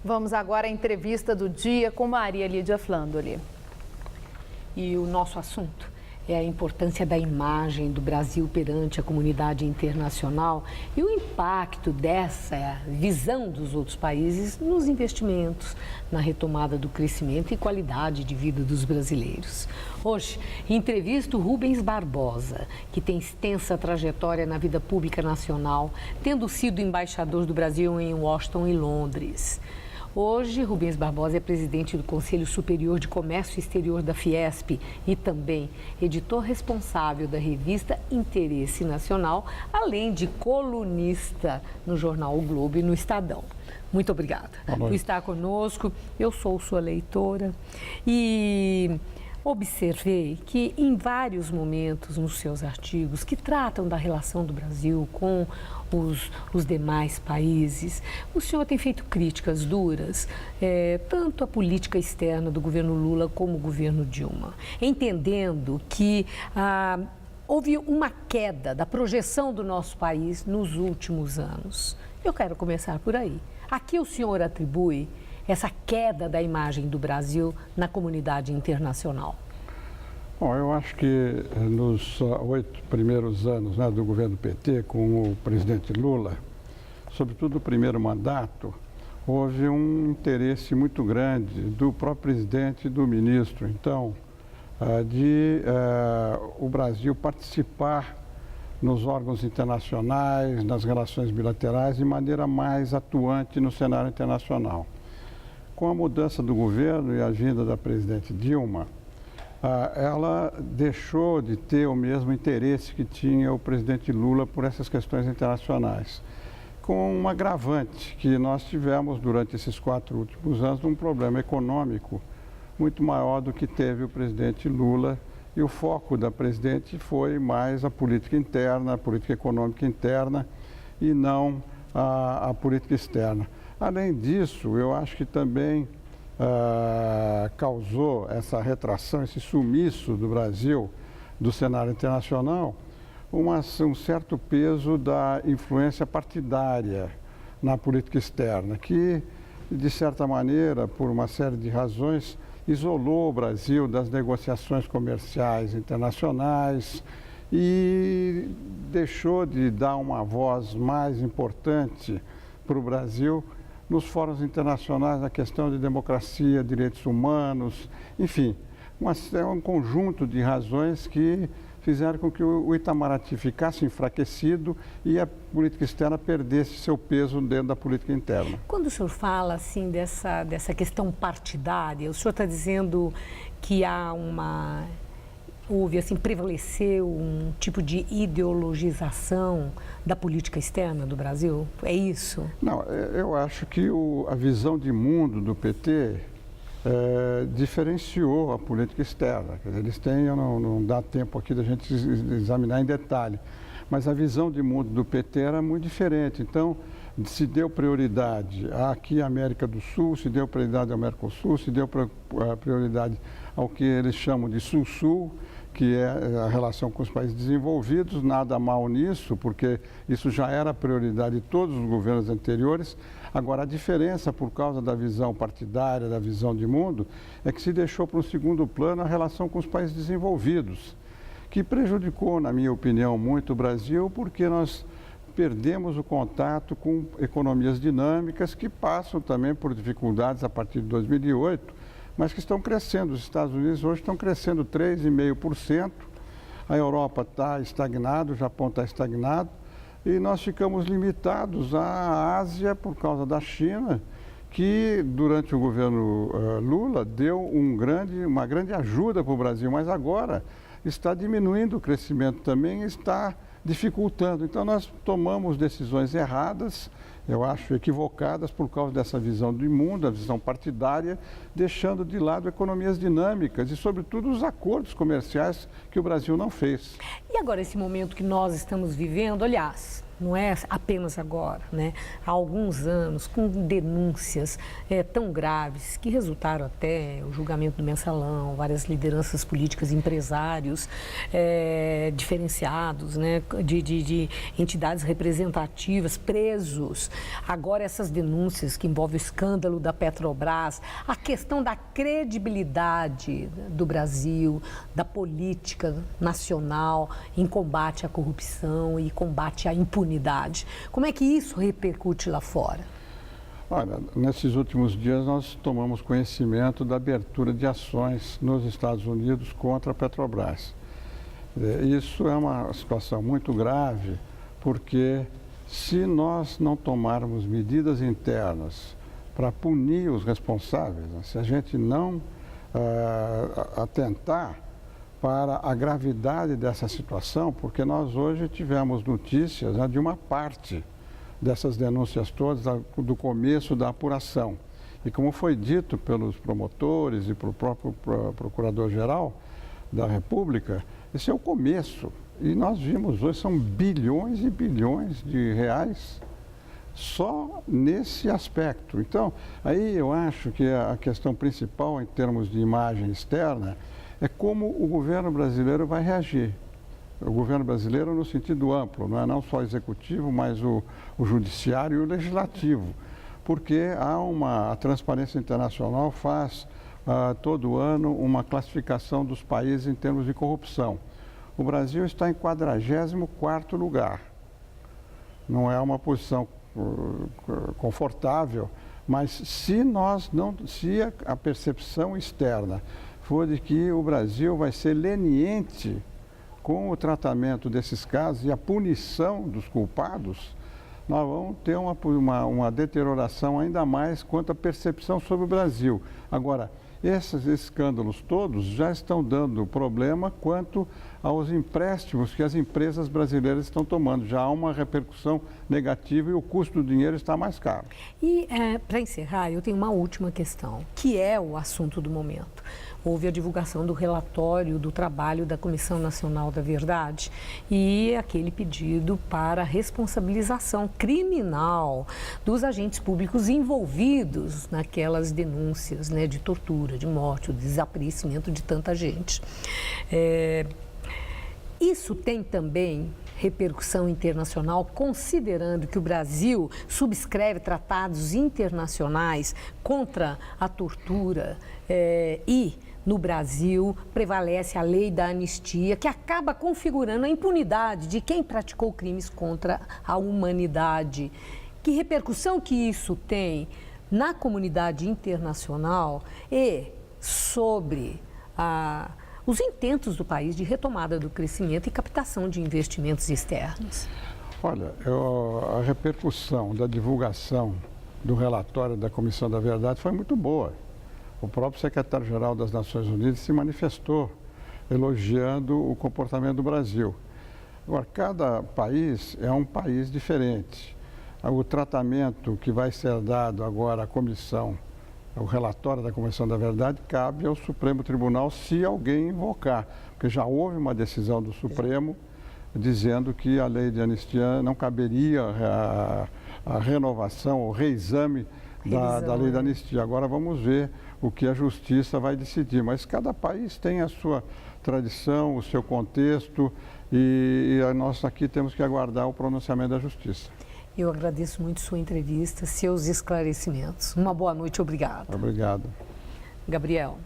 Vamos agora à entrevista do dia com Maria Lídia Flandoli. E o nosso assunto é a importância da imagem do Brasil perante a comunidade internacional e o impacto dessa visão dos outros países nos investimentos, na retomada do crescimento e qualidade de vida dos brasileiros. Hoje, entrevisto Rubens Barbosa, que tem extensa trajetória na vida pública nacional, tendo sido embaixador do Brasil em Washington e Londres. Hoje, Rubens Barbosa é presidente do Conselho Superior de Comércio Exterior da Fiesp e também editor responsável da revista Interesse Nacional, além de colunista no jornal O Globo e no Estadão. Muito obrigada por estar conosco. Eu sou sua leitora e observei que em vários momentos nos seus artigos que tratam da relação do Brasil com os demais países, o senhor tem feito críticas duras, tanto à política externa do governo Lula como o governo Dilma, entendendo que houve uma queda da projeção do nosso país nos últimos anos. Eu quero começar por aí. A que o senhor atribui essa queda da imagem do Brasil na comunidade internacional? Bom, eu acho que nos 8 primeiros anos, né, do governo PT, com o presidente Lula, sobretudo no primeiro mandato, houve um interesse muito grande do próprio presidente e do ministro, então, de o Brasil participar nos órgãos internacionais, nas relações bilaterais, de maneira mais atuante no cenário internacional. Com a mudança do governo e a vinda da presidente Dilma, ela deixou de ter o mesmo interesse que tinha o presidente Lula por essas questões internacionais, com um agravante que nós tivemos durante esses 4 últimos anos, um problema econômico muito maior do que teve o presidente Lula, e o foco da presidente foi mais a política interna, a política econômica interna e não a política externa. Além disso, eu acho que também causou essa retração, esse sumiço do Brasil do cenário internacional, um certo peso da influência partidária na política externa, que, de certa maneira, por uma série de razões, isolou o Brasil das negociações comerciais internacionais e deixou de dar uma voz mais importante para o Brasil nos fóruns internacionais, na questão de democracia, direitos humanos, enfim, um conjunto de razões que fizeram com que o Itamaraty ficasse enfraquecido e a política externa perdesse seu peso dentro da política interna. Quando o senhor fala assim dessa questão partidária, o senhor está dizendo que prevaleceu um tipo de ideologização da política externa do Brasil? É isso? Não, eu acho que a visão de mundo do PT diferenciou a política externa. Quer dizer, eles têm, não dá tempo aqui da gente examinar em detalhe, mas a visão de mundo do PT era muito diferente. Então, se deu prioridade aqui à América do Sul, se deu prioridade ao Mercosul, se deu prioridade ao que eles chamam de Sul-Sul, que é a relação com os países desenvolvidos, nada mal nisso, porque isso já era prioridade de todos os governos anteriores. Agora, a diferença, por causa da visão partidária, da visão de mundo, é que se deixou para um segundo plano a relação com os países desenvolvidos, que prejudicou, na minha opinião, muito o Brasil, porque nós perdemos o contato com economias dinâmicas que passam também por dificuldades a partir de 2008, mas que estão crescendo. Os Estados Unidos hoje estão crescendo 3,5%, a Europa está estagnada, o Japão está estagnado, e nós ficamos limitados à Ásia por causa da China, que durante o governo Lula deu uma grande ajuda para o Brasil, mas agora está diminuindo o crescimento também, está dificultando. Então nós tomamos decisões erradas, eu acho equivocadas por causa dessa visão do mundo, a visão partidária, deixando de lado economias dinâmicas e, sobretudo, os acordos comerciais que o Brasil não fez. E agora esse momento que nós estamos vivendo, aliás, não é apenas agora, né? Há alguns anos, com denúncias tão graves que resultaram até o julgamento do Mensalão, várias lideranças políticas, empresários diferenciados, né? De entidades representativas presos. Agora essas denúncias que envolvem o escândalo da Petrobras, a questão da credibilidade do Brasil, da política nacional em combate à corrupção e combate à impunidade. Como é que isso repercute lá fora? Olha, nesses últimos dias nós tomamos conhecimento da abertura de ações nos Estados Unidos contra a Petrobras. Isso é uma situação muito grave, porque se nós não tomarmos medidas internas para punir os responsáveis, se a gente não atentar para a gravidade dessa situação, porque nós hoje tivemos notícias de uma parte dessas denúncias todas do começo da apuração. E como foi dito pelos promotores e pelo próprio Procurador-Geral da República, esse é o começo. E nós vimos hoje, são bilhões e bilhões de reais só nesse aspecto. Então, aí eu acho que a questão principal em termos de imagem externa é como o governo brasileiro vai reagir. O governo brasileiro no sentido amplo, não só o executivo, mas o judiciário e o legislativo. Porque a Transparência Internacional faz todo ano uma classificação dos países em termos de corrupção. O Brasil está em 44º lugar. Não é uma posição confortável, mas se a percepção externa for de que o Brasil vai ser leniente com o tratamento desses casos e a punição dos culpados, nós vamos ter uma deterioração ainda mais quanto à percepção sobre o Brasil. Agora, esses escândalos todos já estão dando problema quanto aos empréstimos que as empresas brasileiras estão tomando. Já há uma repercussão negativa e o custo do dinheiro está mais caro. E, para encerrar, eu tenho uma última questão, que é o assunto do momento. Houve a divulgação do relatório do trabalho da Comissão Nacional da Verdade e aquele pedido para responsabilização criminal dos agentes públicos envolvidos naquelas denúncias, né, de tortura, de morte, o desaparecimento de tanta gente. Isso tem também repercussão internacional, considerando que o Brasil subscreve tratados internacionais contra a tortura e no Brasil prevalece a lei da anistia, que acaba configurando a impunidade de quem praticou crimes contra a humanidade. Que repercussão que isso tem na comunidade internacional e sobre os intentos do país de retomada do crescimento e captação de investimentos externos? Olha, a repercussão da divulgação do relatório da Comissão da Verdade foi muito boa. O próprio secretário-geral das Nações Unidas se manifestou elogiando o comportamento do Brasil. Agora, cada país é um país diferente. O tratamento que vai ser dado agora à comissão, o relatório da Comissão da Verdade, cabe ao Supremo Tribunal se alguém invocar, porque já houve uma decisão do Supremo dizendo que a lei de anistia não caberia a renovação, o reexame da lei da anistia. Agora vamos ver o que a Justiça vai decidir, mas cada país tem a sua tradição, o seu contexto e nós aqui temos que aguardar o pronunciamento da Justiça. Eu agradeço muito sua entrevista, seus esclarecimentos. Uma boa noite, obrigado. Obrigado. Gabriel.